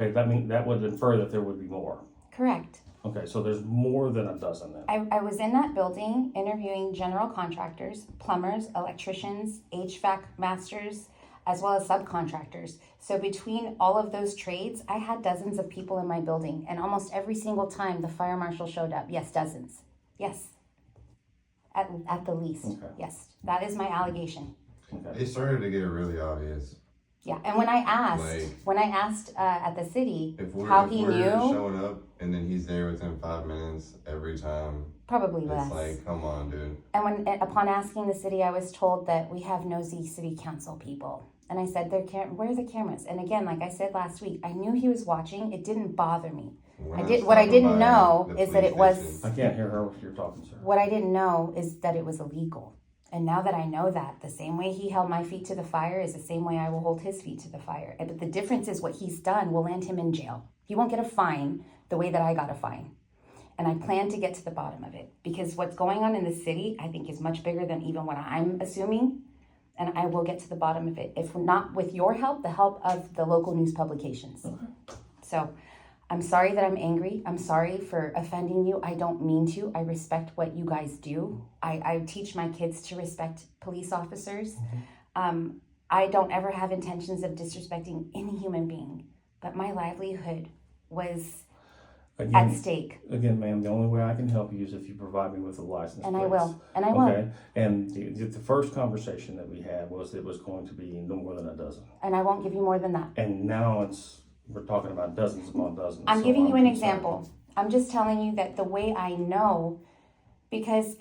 Okay, that would infer that there would be more. Correct. Okay, so there's more than a dozen then. I was in that building interviewing general contractors, plumbers, electricians, HVAC masters, as well as subcontractors. So between all of those trades, I had dozens of people in my building, and almost every single time the fire marshal showed up. Yes, dozens. Yes. At the least. Okay. Yes. That is my allegation. Okay. It started to get really obvious. Yeah, and when I asked at the city how he knew, showing up and then he's there within 5 minutes every time. Probably it's less. Like, come on, dude. And upon asking the city, I was told that we have nosy city council people. And I said, where are the cameras? And again, like I said last week, I knew he was watching. It didn't bother me. What I didn't know is that it was. I can't hear her if you're talking, sir. What I didn't know is that it was illegal. And now that I know that, the same way he held my feet to the fire is the same way I will hold his feet to the fire. But the difference is what he's done will land him in jail. He won't get a fine the way that I got a fine. And I plan to get to the bottom of it. Because what's going on in the city, I think, is much bigger than even what I'm assuming. And I will get to the bottom of it. If not with your help, the help of the local news publications. Okay. So I'm sorry that I'm angry. I'm sorry for offending you. I don't mean to. I respect what you guys do. I teach my kids to respect police officers. Mm-hmm. I don't ever have intentions of disrespecting any human being, but my livelihood was at stake. Again, ma'am, the only way I can help you is if you provide me with a license. And please. I will. And I will. Okay. And the first conversation that we had was it was going to be no more than a dozen. And I won't give you more than that. And now we're talking about dozens upon dozens. I'm giving you an example. I'm just telling you that the way I know, because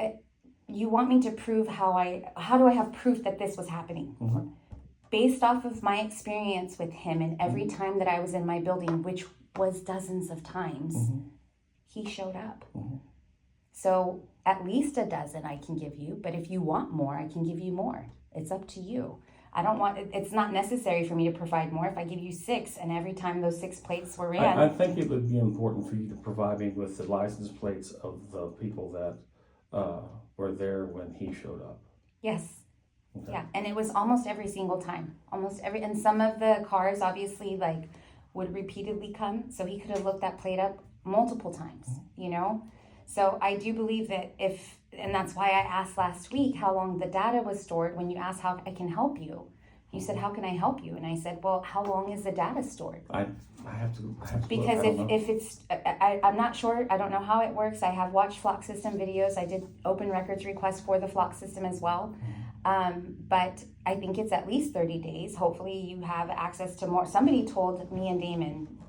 you want me to prove how do I have proof that this was happening? Mm-hmm. Based off of my experience with him and every mm-hmm. time that I was in my building, which was dozens of times, mm-hmm. he showed up. Mm-hmm. So at least a dozen I can give you, but if you want more, I can give you more. It's up to you. It's not necessary for me to provide more if I give you 6 and every time those 6 plates were ran. I think it would be important for you to provide me with the license plates of the people that were there when he showed up. Yes. Okay. Yeah, and it was almost every single time. And some of the cars obviously would repeatedly come, so he could have looked that plate up multiple times, you know? So I do believe that and that's why I asked last week how long the data was stored when you asked how I can help you. You said, how can I help you? And I said, well, how long is the data stored? I have to because if it's, I'm not sure, I don't know how it works. I have watched flock system videos. I did open records requests for the flock system as well. But I think it's at least 30 days. Hopefully you have access to more. Somebody told me and Damon